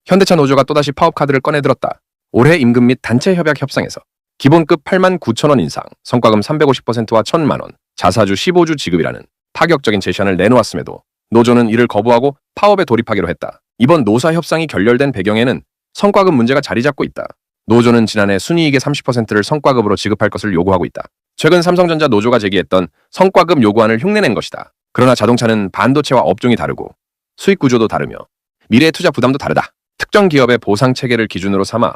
현대차 노조가 또다시 파업카드를 꺼내들었다. 올해 임금 및 단체 협약 협상에서 기본급 89,000원 인상, 성과금 350%와 1,000만 원, 자사주 15주 지급이라는 파격적인 제시안을 내놓았음에도 노조는 이를 거부하고 파업에 돌입하기로 했다. 이번 노사 협상이 결렬된 배경에는 성과급 문제가 자리 잡고 있다. 노조는 지난해 순이익의 30%를 성과급으로 지급할 것을 요구하고 있다. 최근 삼성전자 노조가 제기했던 성과급 요구안을 흉내낸 것이다. 그러나 자동차는 반도체와 업종이 다르고 수익 구조도 다르며 미래 투자 부담도 다르다. 특정 기업의 보상 체계를 기준으로 삼아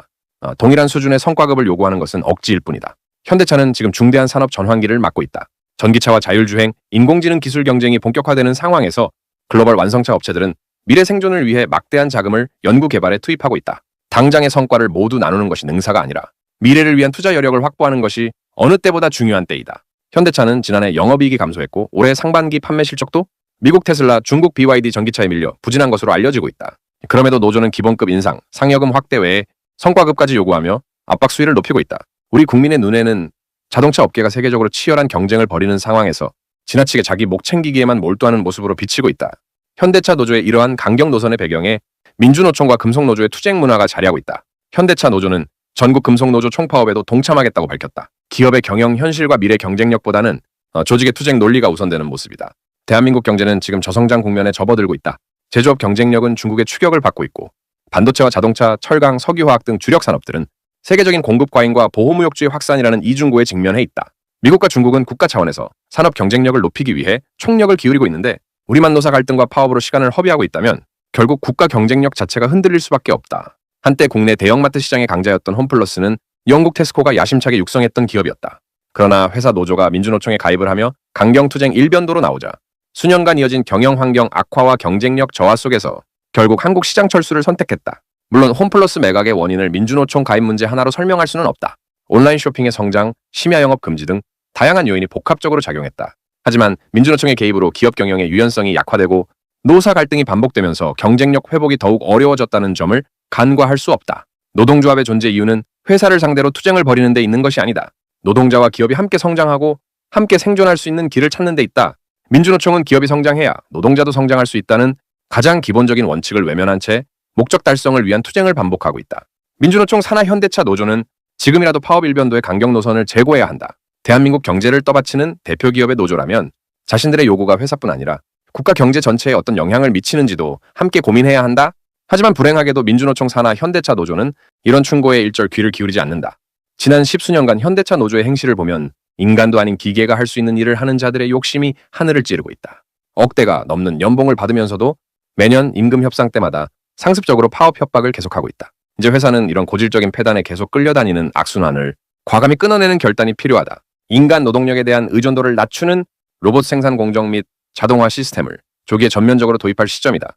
동일한 수준의 성과급을 요구하는 것은 억지일 뿐이다. 현대차는 지금 중대한 산업 전환기를 맞고 있다. 전기차와 자율주행, 인공지능 기술 경쟁이 본격화되는 상황에서 글로벌 완성차 업체들은 미래 생존을 위해 막대한 자금을 연구 개발에 투입하고 있다. 당장의 성과를 모두 나누는 것이 능사가 아니라 미래를 위한 투자 여력을 확보하는 것이 어느 때보다 중요한 때이다. 현대차는 지난해 영업이익이 감소했고 올해 상반기 판매 실적도 미국 테슬라, 중국 BYD 전기차에 밀려 부진한 것으로 알려지고 있다. 그럼에도 노조는 기본급 인상, 상여금 확대 외에 성과급까지 요구하며 압박 수위를 높이고 있다. 우리 국민의 눈에는 자동차 업계가 세계적으로 치열한 경쟁을 벌이는 상황에서 지나치게 자기 목 챙기기에만 몰두하는 모습으로 비치고 있다. 현대차 노조의 이러한 강경 노선의 배경에 민주노총과 금속노조의 투쟁 문화가 자리하고 있다. 현대차 노조는 전국 금속노조 총파업에도 동참하겠다고 밝혔다. 기업의 경영 현실과 미래 경쟁력보다는 조직의 투쟁 논리가 우선되는 모습이다. 대한민국 경제는 지금 저성장 국면에 접어들고 있다. 제조업 경쟁력은 중국의 추격을 받고 있고 반도체와 자동차, 철강, 석유화학 등 주력 산업들은 세계적인 공급 과잉과 보호무역주의 확산이라는 이중고에 직면해 있다. 미국과 중국은 국가 차원에서 산업 경쟁력을 높이기 위해 총력을 기울이고 있는데 우리만 노사 갈등과 파업으로 시간을 허비하고 있다면 결국 국가 경쟁력 자체가 흔들릴 수밖에 없다. 한때 국내 대형마트 시장의 강자였던 홈플러스는 영국 테스코가 야심차게 육성했던 기업이었다. 그러나 회사 노조가 민주노총에 가입을 하며 강경투쟁 일변도로 나오자 수년간 이어진 경영환경 악화와 경쟁력 저하 속에서 결국 한국 시장 철수를 선택했다. 물론 홈플러스 매각의 원인을 민주노총 가입 문제 하나로 설명할 수는 없다. 온라인 쇼핑의 성장, 심야 영업 금지 등 다양한 요인이 복합적으로 작용했다. 하지만 민주노총의 개입으로 기업 경영의 유연성이 약화되고 노사 갈등이 반복되면서 경쟁력 회복이 더욱 어려워졌다는 점을 간과할 수 없다. 노동조합의 존재 이유는 회사를 상대로 투쟁을 벌이는 데 있는 것이 아니다. 노동자와 기업이 함께 성장하고 함께 생존할 수 있는 길을 찾는 데 있다. 민주노총은 기업이 성장해야 노동자도 성장할 수 있다는 가장 기본적인 원칙을 외면한 채 목적 달성을 위한 투쟁을 반복하고 있다. 민주노총 산하 현대차 노조는 지금이라도 파업 일변도의 강경 노선을 재고해야 한다. 대한민국 경제를 떠받치는 대표 기업의 노조라면 자신들의 요구가 회사뿐 아니라 국가 경제 전체에 어떤 영향을 미치는지도 함께 고민해야 한다. 하지만 불행하게도 민주노총 산하 현대차 노조는 이런 충고에 일절 귀를 기울이지 않는다. 지난 10수년간 현대차 노조의 행실을 보면 인간도 아닌 기계가 할 수 있는 일을 하는 자들의 욕심이 하늘을 찌르고 있다. 억대가 넘는 연봉을 받으면서도 매년 임금 협상 때마다 상습적으로 파업 협박을 계속하고 있다. 이제 회사는 이런 고질적인 폐단에 계속 끌려다니는 악순환을 과감히 끊어내는 결단이 필요하다. 인간 노동력에 대한 의존도를 낮추는 로봇 생산 공정 및 자동화 시스템을 조기에 전면적으로 도입할 시점이다.